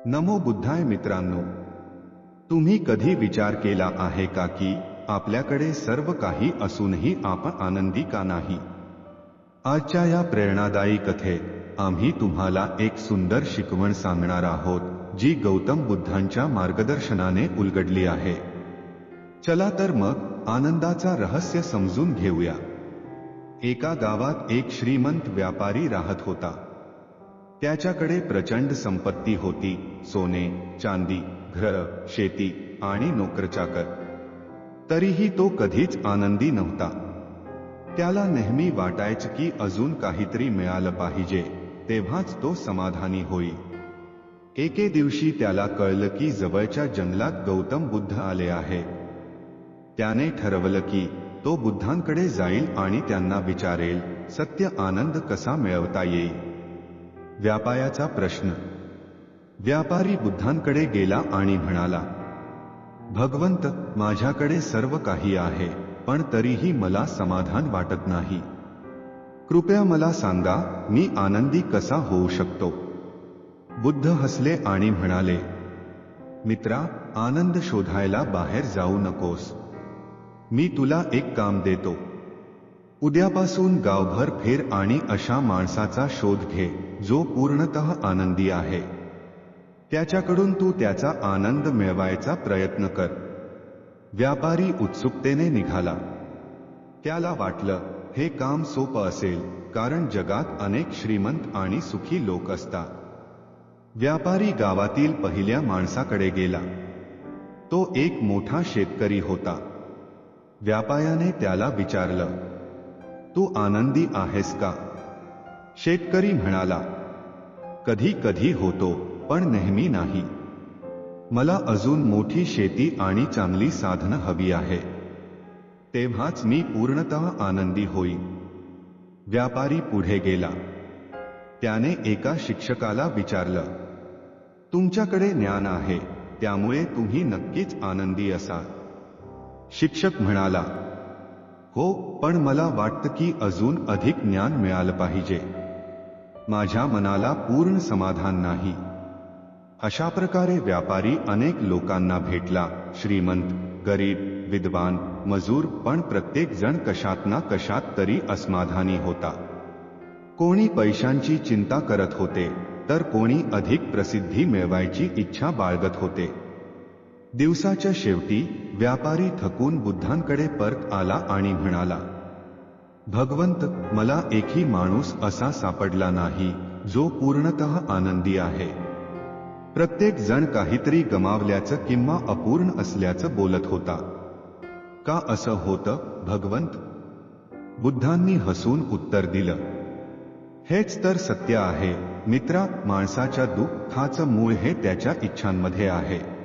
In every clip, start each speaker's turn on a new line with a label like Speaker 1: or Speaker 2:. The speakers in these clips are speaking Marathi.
Speaker 1: नमो बुद्धाय मित्रांनो, तुम्ही कधी विचार केला आहे का की आपल्याकडे सर्व काही असूनही आपण आनंदी का नाही? आजच्या या प्रेरणादायी कथेत आम्ही तुम्हाला एक सुंदर शिकवण सांगणार आहोत, जी गौतम बुद्धांच्या मार्गदर्शनाने उलगडली आहे. चला तर मग आनंदाचा रहस्य समजून घेऊया. एका गावात एक श्रीमंत व्यापारी राहत होता. त्याच्याकडे प्रचंड संपत्ती होती, सोने, चांदी, घर, शेती आणि नोकरचाकर. तरीही तो कधीच आनंदी नव्हता. त्याला नेहमी वाटायचं की अजून काहीतरी मिळालं पाहिजे, तेव्हाच तो समाधानी होईल. एके दिवशी त्याला कळलं की जवळच्या जंगलात गौतम बुद्ध आले आहेत. त्याने ठरवलं की तो बुद्धांकडे जाईल आणि त्यांना विचारेल, सत्य आनंद कसा मिळवता येईल. व्यापायाचा प्रश्न. व्यापारी बुद्धांकडे गेला आणि म्हणाला, भगवंत, माझ्याकडे सर्व काही आहे, पण तरीही मला समाधान वाटत नाही. कृपया मला सांगा, मी आनंदी कसा होऊ शकतो. बुद्ध हसले आणि म्हणाले, मित्रा, आनंद शोधायला बाहेर जाऊ नकोस. मी तुला एक काम देतो. उद्यापासून गावभर फिर आणि अशा माणसाचा शोध घे जो पूर्णतः आनंदी आहे. त्याच्याकडून तू त्याचा आनंद मिळवायचा प्रयत्न कर. व्यापारी उत्सुकतेने निघाला. त्याला वाटलं, हे काम सोपं असेल, कारण जगात अनेक श्रीमंत आणि सुखी लोक असतात. व्यापारी गावातील पहिल्या माणसाकडे गेला. तो एक मोठा शेतकरी होता. व्यापाऱ्याने त्याला विचारलं, तू आनंदी आहेस का? शेतकरी म्हणाला, कधी कधी होतो, पण नेहमी नाही. मला अजून मोठी शेती आणि चांगली साधनं हवी आहे. तेव्हाच मी पूर्णतः आनंदी होईन. व्यापारी पुढे गेला. त्याने एका शिक्षकाला विचारलं, तुमच्याकडे ज्ञान आहे, त्यामुळे तुम्ही नक्कीच आनंदी असाल. शिक्षक म्हणाला, हो, पण मला वाटतं की अजून अधिक ज्ञान मिळालं पाहिजे. माझ्या मनाला पूर्ण समाधान नाही. अशा प्रकारे व्यापारी अनेक लोकांना भेटला, श्रीमंत, गरीब, विद्वान, मजूर, पण प्रत्येक जण कशात ना कशात तरी असमाधानी होता. कोणी पैशांची चिंता करत होते, तर कोणी अधिक प्रसिद्धी मिळवायची इच्छा बाळगत होते. दिवसाच्या शेवटी व्यापारी थकून बुद्धांकडे परत आला आणि म्हणाला, भगवंत, मला एकही माणूस असा सापडला नाही जो पूर्णतः आनंदी आहे. प्रत्येक जण काहीतरी गमावल्याचं किंवा अपूर्ण असल्याचं बोलत होता. का असं होतं, भगवंत? बुद्धांनी हसून उत्तर दिलं, हेच तर सत्य आहे मित्रा. माणसाच्या दुःखाचं मूळ हे त्याच्या इच्छांमध्ये आहे.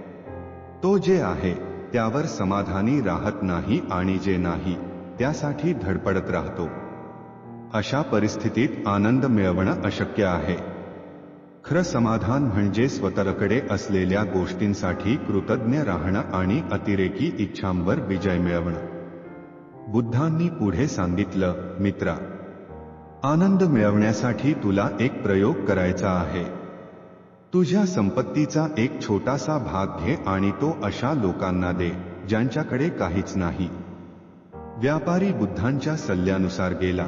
Speaker 1: तो जे आहे त्यावर समाधानी राहत नाही आणि जे नाही त्यासाठी धडपडत राहतो. अशा परिस्थितीत आनंद मिळवणं अशक्य आहे. खरं समाधान म्हणजे स्वतःकडे असलेल्या गोष्टींसाठी कृतज्ञ राहणं आणि अतिरेकी इच्छांवर विजय मिळवणं. बुद्धांनी पुढे सांगितलं, मित्रा, आनंद मिळवण्यासाठी तुला एक प्रयोग करायचा आहे. तुझ्या संपत्तीचा एक छोटासा भाग घे आणि तो अशा लोकांना दे ज्यांच्याकडे काहीच नाही. व्यापारी बुद्धांच्या सल्ल्यानुसार गेला.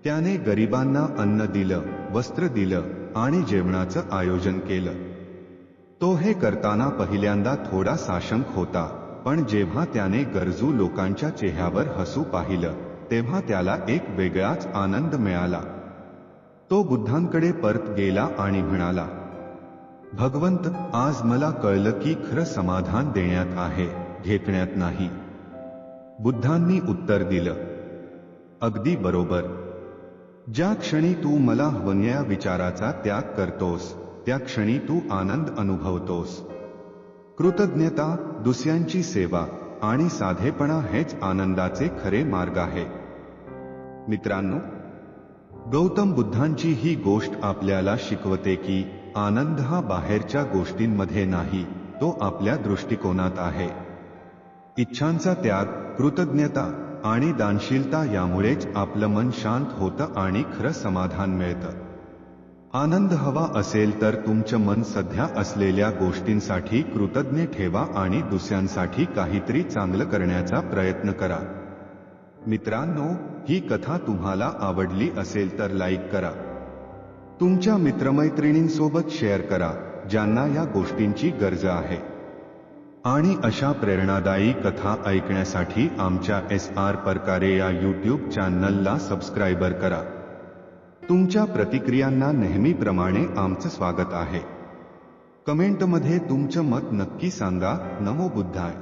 Speaker 1: त्याने गरिबांना अन्न दिलं, वस्त्र दिलं आणि जेवणाचं आयोजन केलं. तो हे करताना पहिल्यांदा थोडा साशंक होता, पण जेव्हा त्याने गरजू लोकांच्या चेहऱ्यावर हसू पाहिलं, तेव्हा त्याला एक वेगळाच आनंद मिळाला. तो बुद्धांकडे परत गेला आणि म्हणाला, भगवंत, आज मला कळलं की खरं समाधान देण्यात आहे, घेतण्यात नाही. बुद्धांनी उत्तर दिलं, अगदी बरोबर. ज्या क्षणी तू मला हवन्या विचाराचा त्याग करतोस, त्या क्षणी तू आनंद अनुभवतोस. कृतज्ञता, दुसऱ्यांची सेवा आणि साधेपणा हेच आनंदाचे खरे मार्ग आहे. मित्रांनो, गौतम बुद्धांची ही गोष्ट आपल्याला शिकवते की आनंद हा बाहेरच्या गोष्टींमध्ये नाही, तो आपल्या दृष्टिकोनात आहे. इच्छांचा त्याग, कृतज्ञता आणि दानशीलता यामुळेच आपलं मन शांत होतं आणि खरं समाधान मिळतं. आनंद हवा असेल तर तुमचं मन सध्या असलेल्या गोष्टींसाठी कृतज्ञ ठेवा आणि दुसऱ्यांसाठी काहीतरी चांगलं करण्याचा प्रयत्न करा. मित्रांनो, ही कथा तुम्हाला आवडली असेल तर लाईक करा. तुमच्या मित्रमैत्रिणींसोबत शेअर करा ज्यांना या गोष्टींची गरज आहे. आणि अशा प्रेरणादायी कथा ऐकण्यासाठी आमच्या SR परकारे या YouTube चॅनलला सबस्क्राईबर करा. तुमच्या प्रतिक्रियांना नेहमीप्रमाणे आमचं स्वागत आहे. कमेंटमध्ये तुमचं मत नक्की सांगा. नमो बुद्धाय.